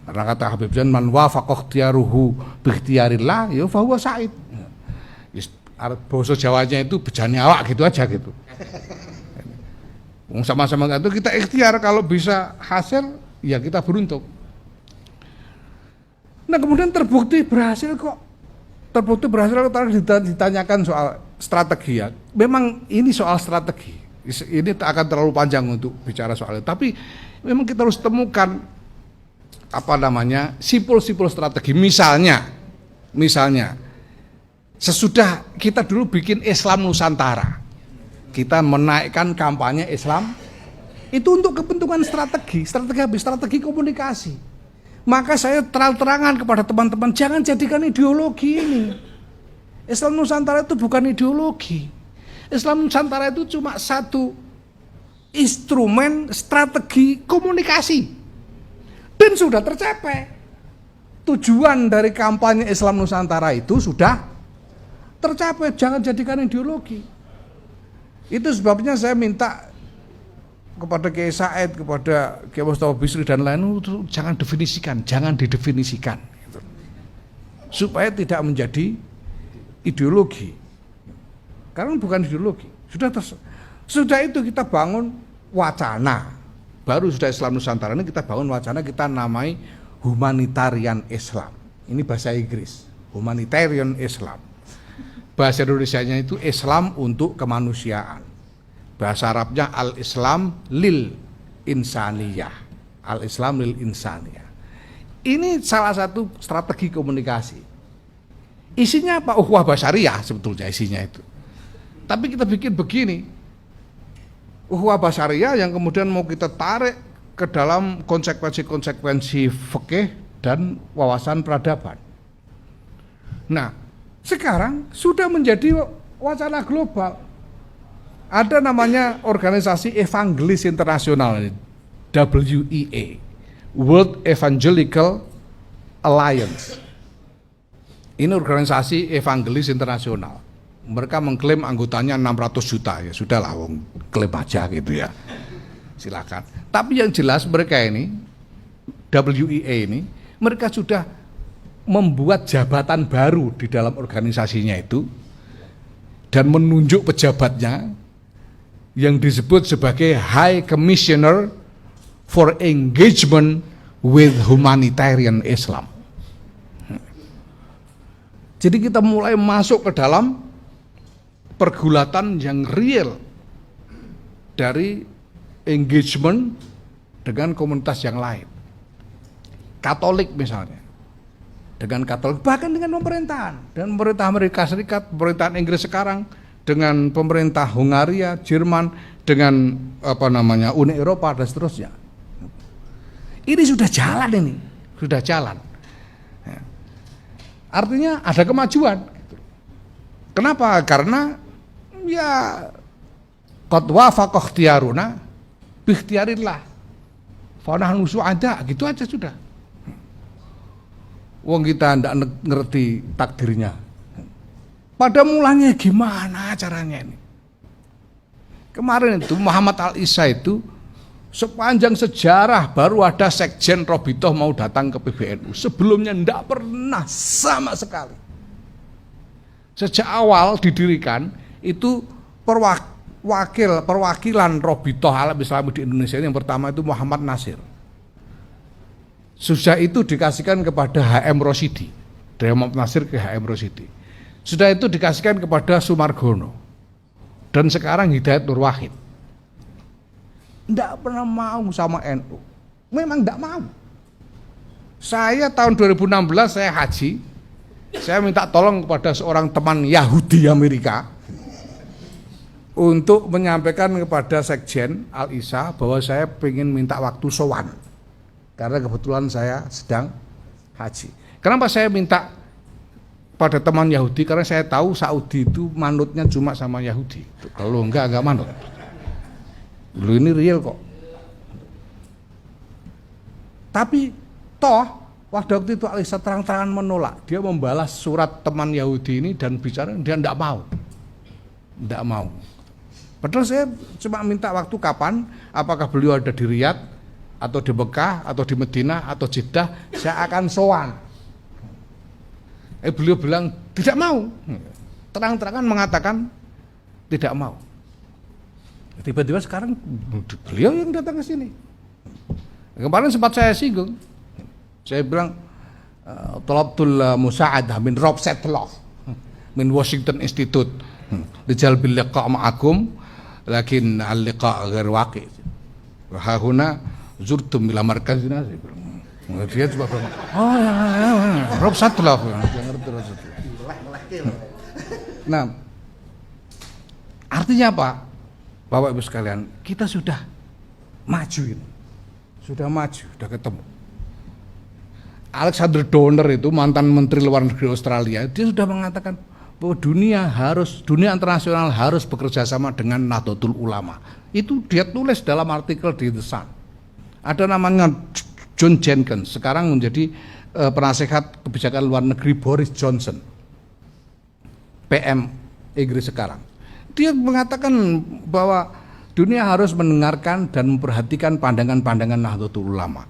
Karena kata Habib Zain, man wafaqa ikhtiyaruhu bi ikhtiyarillah ya fa huwa sa'id. Bahasa Jawanya itu bejane awak gitu aja gitu. Sama-sama itu kita ikhtiar, kalau bisa hasil ya kita beruntung. Nah kemudian terbukti berhasil kok. Terbukti berhasil kalau ditanyakan soal strategi ya. Memang ini soal strategi. Ini tak akan terlalu panjang untuk bicara soal itu. Tapi memang kita harus temukan simpul-simpul strategi. Misalnya sesudah kita dulu bikin Islam Nusantara, kita menaikkan kampanye Islam itu untuk kepentingan strategi komunikasi. Maka saya terang-terangan kepada teman-teman, jangan jadikan ideologi ini. Islam Nusantara itu bukan ideologi. Islam Nusantara itu cuma satu instrumen strategi komunikasi. Dan sudah tercapai. Tujuan dari kampanye Islam Nusantara itu sudah tercapai, jangan jadikan ideologi. Itu sebabnya saya minta kepada Kiai Said, kepada Kiai Mustafa Bisri dan lain itu jangan didefinisikan gitu. Supaya tidak menjadi ideologi. Karena bukan ideologi. Sudah itu kita bangun wacana. Baru sudah Islam Nusantara ini kita bangun wacana, kita namai humanitarian Islam. Ini bahasa Inggris, humanitarian Islam. Bahasa Indonesianya itu Islam untuk kemanusiaan. Bahasa Arabnya al-Islam lil insaniyah. Al-Islam lil insaniyah. Ini salah satu strategi komunikasi. Isinya apa? Ukhuwah basyariyah sebetulnya isinya itu. Tapi kita bikin begini. Ukhuwah basyariyah yang kemudian mau kita tarik ke dalam konsekuensi-konsekuensi fikih dan wawasan peradaban. Nah, sekarang sudah menjadi wacana global. Ada namanya organisasi evangelis internasional, WEA, World Evangelical Alliance. Ini organisasi evangelis internasional. Mereka mengklaim anggotanya 600 juta, ya sudahlah, klaim aja gitu ya. Silakan. Tapi yang jelas mereka ini, WEA ini, mereka sudah membuat jabatan baru di dalam organisasinya itu dan menunjuk pejabatnya yang disebut sebagai High Commissioner for Engagement with Humanitarian Islam. Jadi kita mulai masuk ke dalam pergulatan yang real dari engagement dengan komunitas yang lain. Katolik misalnya, dengan Katolik, bahkan dengan pemerintahan, dan pemerintah Amerika Serikat, pemerintahan Inggris sekarang, dengan pemerintah Hungaria, Jerman, dengan Uni Eropa dan seterusnya. Ini sudah jalan. Artinya ada kemajuan. Kenapa? Karena ya qad wafaqa ikhtiyaruna bi ikhtiyarillah. Fa nahnu su'ada, gitu aja sudah. Wong kita ndak ngerti takdirnya. Pada mulanya gimana caranya ini? Kemarin itu Muhammad Al-Isa itu sepanjang sejarah baru ada Sekjen Robitoh mau datang ke PBNU. Sebelumnya tidak pernah sama sekali. Sejak awal didirikan itu perwakilan Robitoh Alam Islami di Indonesia yang pertama itu Muhammad Nasir. Sudah itu dikasihkan kepada HM Rosidi. Dari Muhammad Nasir ke HM Rosidi. Sudah itu dikasihkan kepada Sumargono. Dan sekarang Hidayat Nur Wahid. Tidak pernah mau sama NU. Memang tidak mau. Saya tahun 2016 saya haji. Saya minta tolong kepada seorang teman Yahudi Amerika untuk menyampaikan kepada Sekjen Al-Isa bahwa saya ingin minta waktu sowan. Karena kebetulan saya sedang haji. Kenapa saya minta pada teman Yahudi? Karena saya tahu Saudi itu manutnya cuma sama Yahudi. Kalau enggak manut. Lu ini real kok. Tapi toh waktu itu Al-Isa terang-terangan menolak. Dia membalas surat teman Yahudi ini dan bicara dia enggak mau. Enggak mau. Padahal saya cuma minta waktu kapan, apakah beliau ada di Riyadh atau di Mekah atau di Madinah atau Jeddah, saya akan sowan. Beliau bilang tidak mau, terang-terangan mengatakan tidak mau. Tiba-tiba sekarang beliau yang datang ke sini. Kemarin sempat saya singgung, saya bilang talabtul musa'adah min Rob Setloff min Washington Institute rijal bil liqa' ma'akum lakin al-liqa' ghair waqi' wa huna zurtum ila markazina. Dia coba bilang, oh ya, Rob Setloff. Nah, artinya apa? Bapak Ibu sekalian, kita sudah maju ini. Sudah maju, sudah ketemu. Alexander Donner itu mantan Menteri Luar Negeri Australia, dia sudah mengatakan bahwa dunia internasional harus bekerja sama dengan Nahdlatul Ulama. Itu dia tulis dalam artikel di The Sun. Ada namanya John Jenkins, sekarang menjadi penasehat kebijakan luar negeri Boris Johnson, PM Inggris sekarang. Dia mengatakan bahwa dunia harus mendengarkan dan memperhatikan pandangan-pandangan Nahdlatul Ulama.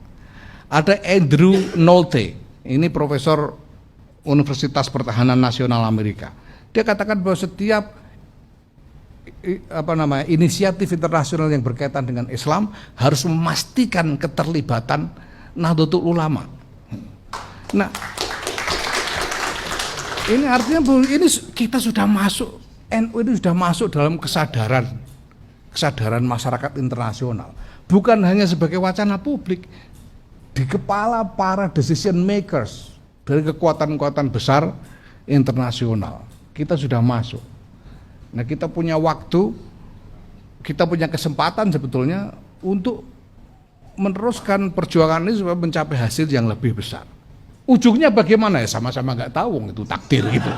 Ada Andrew Nolte, ini profesor Universitas Pertahanan Nasional Amerika. Dia katakan bahwa setiap inisiatif internasional yang berkaitan dengan Islam harus memastikan keterlibatan Nahdlatul Ulama. Nah, ini artinya bahwa ini kita sudah masuk, NU ini sudah masuk dalam kesadaran masyarakat internasional, bukan hanya sebagai wacana publik, di kepala para decision makers dari kekuatan-kekuatan besar internasional. Kita sudah masuk. Nah, kita punya waktu, kita punya kesempatan sebetulnya untuk meneruskan perjuangan ini supaya mencapai hasil yang lebih besar. Ujungnya bagaimana ya sama-sama nggak tahu, itu takdir gitu.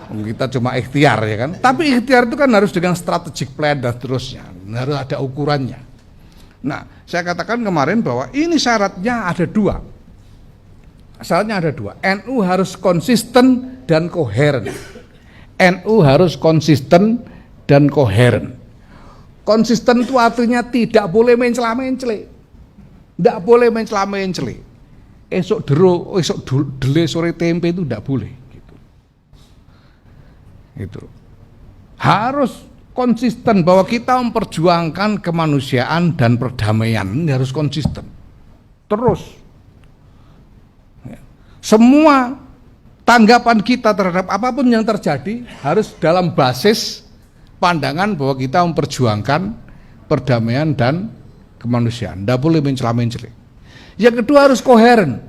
Kita cuma ikhtiar ya kan. Tapi ikhtiar itu kan harus dengan strategic plan dan seterusnya, harus ada ukurannya. Nah, saya katakan kemarin bahwa ini syaratnya ada dua. Syaratnya ada dua. NU harus konsisten dan koheren. NU harus konsisten dan koheren. Konsisten itu artinya tidak boleh mencela-mencele. Tidak boleh mencela-mencele. Esok dele sore tempe itu tidak boleh. Gitu. Harus konsisten bahwa kita memperjuangkan kemanusiaan dan perdamaian, ini harus konsisten. Terus semua tanggapan kita terhadap apapun yang terjadi harus dalam basis pandangan bahwa kita memperjuangkan perdamaian dan kemanusiaan. Tidak boleh mencela-mencela. Yang kedua harus koheren.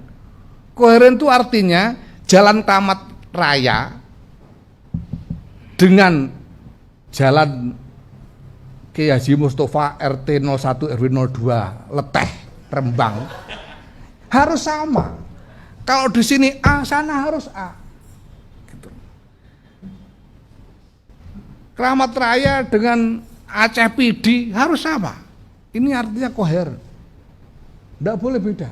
Koheren itu artinya jalan tamat raya dengan jalan Kiai Haji Mustafa RT 01 RW 02 Leteh Rembang harus sama. Kalau di sini A, sana harus A. Gitu. Keramat Raya dengan Aceh PD harus sama. Ini artinya koheren. Tidak boleh beda.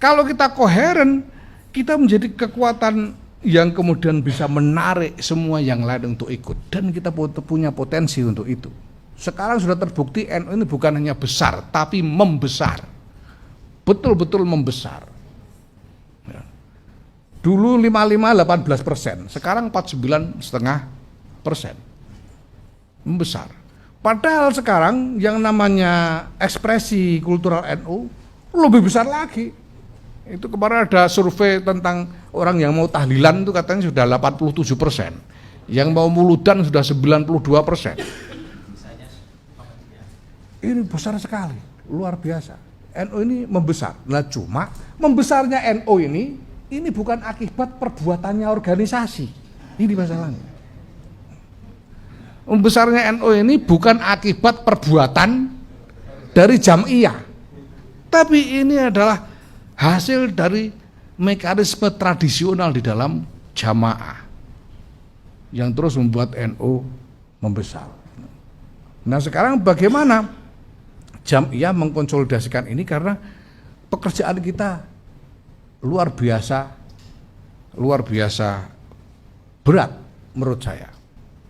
Kalau kita koheren, kita menjadi kekuatan yang kemudian bisa menarik semua yang lain untuk ikut, dan kita punya potensi untuk itu. Sekarang sudah terbukti NU ini bukan hanya besar tapi membesar, betul-betul membesar ya. Dulu 55-18%, sekarang 49,5%, membesar. Padahal sekarang yang namanya ekspresi kultural NU lebih besar lagi. Itu kemarin ada survei tentang orang yang mau tahlilan itu katanya sudah 87%, yang mau muludan sudah 92%. Ini besar sekali, luar biasa. NU ini membesar. Nah, cuma membesarnya NU ini bukan akibat perbuatannya organisasi. Ini masalahnya. Membesarnya NU ini bukan akibat perbuatan dari jamiah, tapi ini adalah hasil dari mekanisme tradisional di dalam jamaah yang terus membuat NU membesar. Nah, sekarang bagaimana jamiah mengkonsolidasikan ini, karena pekerjaan kita luar biasa berat menurut saya.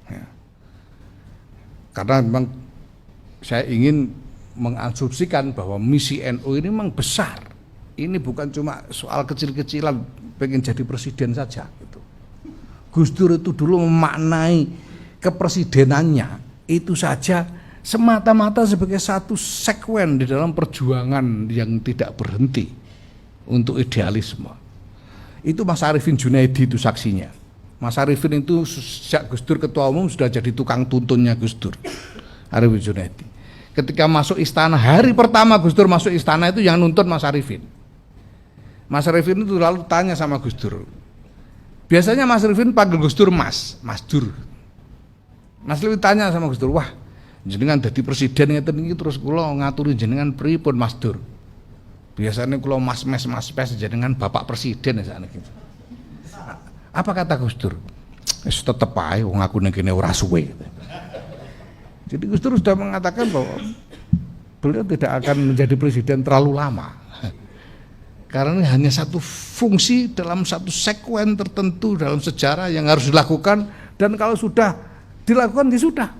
Ya. Karena memang saya ingin mengasumsikan bahwa misi NU ini memang besar. Ini bukan cuma soal kecil-kecilan pengen jadi presiden saja gitu. Gus Dur itu dulu memaknai kepresidenannya itu saja semata-mata sebagai satu sekuen di dalam perjuangan yang tidak berhenti untuk idealisme. Itu Mas Arifin Junaidi itu saksinya. Mas Arifin itu sejak Gus Dur ketua umum sudah jadi tukang tuntunnya Gus Dur. Arifin Junaidi. Ketika masuk istana, hari pertama Gus Dur masuk istana itu yang nuntun Mas Arifin. Mas Arifin itu lalu tanya sama Gus Dur. Biasanya Mas Arifin panggil Gus Dur Mas Dur. Mas Arifin tanya sama Gus Dur, wah jenengan jadi presiden ngeten iki terus kula ngaturi jenengan pripun Mas Dur? Biasanya kula Mas Pes jenengan Bapak Presiden sakniki. Apa kata Gus Dur? Wis tetep ae wong aku ning kene ora suwe. Jadi Gus Dur sudah mengatakan bahwa beliau tidak akan menjadi presiden terlalu lama. Karena ini hanya satu fungsi dalam satu sekuen tertentu dalam sejarah yang harus dilakukan, dan kalau sudah dilakukan ya sudah.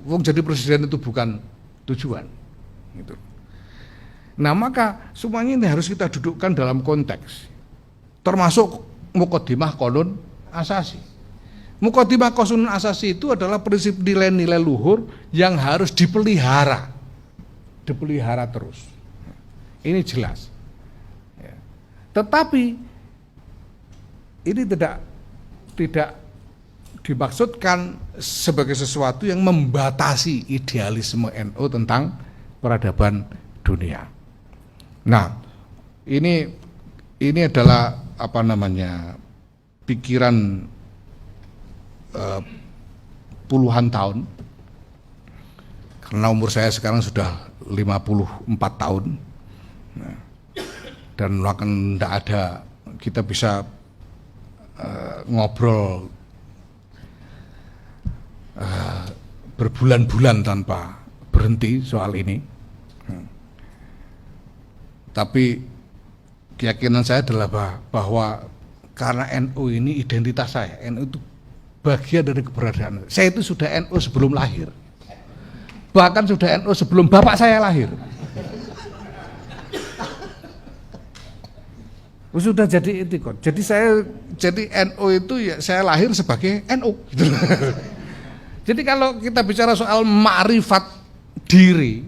Wong jadi presiden itu bukan tujuan. Gitu. Nah maka semuanya ini harus kita dudukkan dalam konteks, termasuk Muqaddimah Qanun Asasi. Muqaddimah Qanun Asasi itu adalah prinsip nilai-nilai luhur yang harus dipelihara terus. Ini jelas. Tetapi ini tidak dimaksudkan sebagai sesuatu yang membatasi idealisme NU tentang peradaban dunia. Nah, ini adalah pikiran puluhan tahun. Karena umur saya sekarang sudah 54 tahun. Nah, dan akan tidak ada, kita bisa ngobrol berbulan-bulan tanpa berhenti soal ini. Tapi keyakinan saya adalah bahwa karena NU ini identitas saya, NU itu bagian dari keberadaan. Saya itu sudah NU sebelum lahir, bahkan sudah NU sebelum bapak saya lahir. Sudah jadi itikad. Jadi NU itu ya saya lahir sebagai NU. Gitu. Jadi kalau kita bicara soal ma'rifat diri,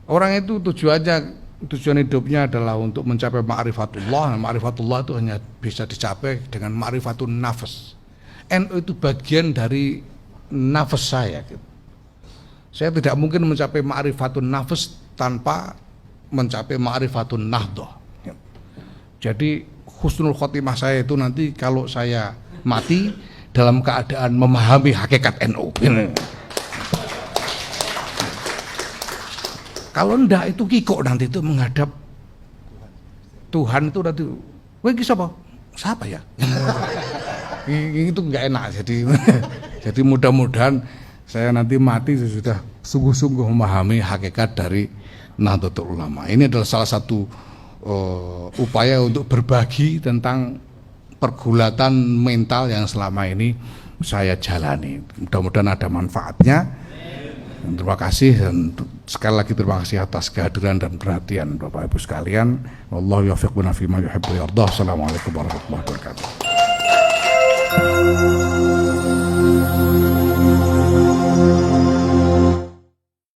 orang itu tujuan hidupnya adalah untuk mencapai ma'rifatullah. Ma'rifatullah itu hanya bisa dicapai dengan ma'rifatun nafas. NU itu bagian dari nafas saya. Gitu. Saya tidak mungkin mencapai ma'rifatun nafas tanpa mencapai ma'rifatun nahdoh. Jadi husnul khotimah saya itu nanti kalau saya mati dalam keadaan memahami hakikat NU. Kalau ndak itu kikok nanti itu menghadap Tuhan itu nanti, wah ini siapa ya? Itu nggak enak. Jadi mudah-mudahan saya nanti mati sudah sungguh-sungguh memahami hakikat dari Nahdlatul Ulama. Ini adalah salah satu upaya untuk berbagi tentang pergulatan mental yang selama ini saya jalani. Mudah-mudahan ada manfaatnya. Terima kasih, dan sekali lagi terima kasih atas kehadiran dan perhatian Bapak Ibu sekalian. Wallahu yaufiq bina fima yuhibbu wa yardah. Assalamualaikum warahmatullahi wabarakatuh.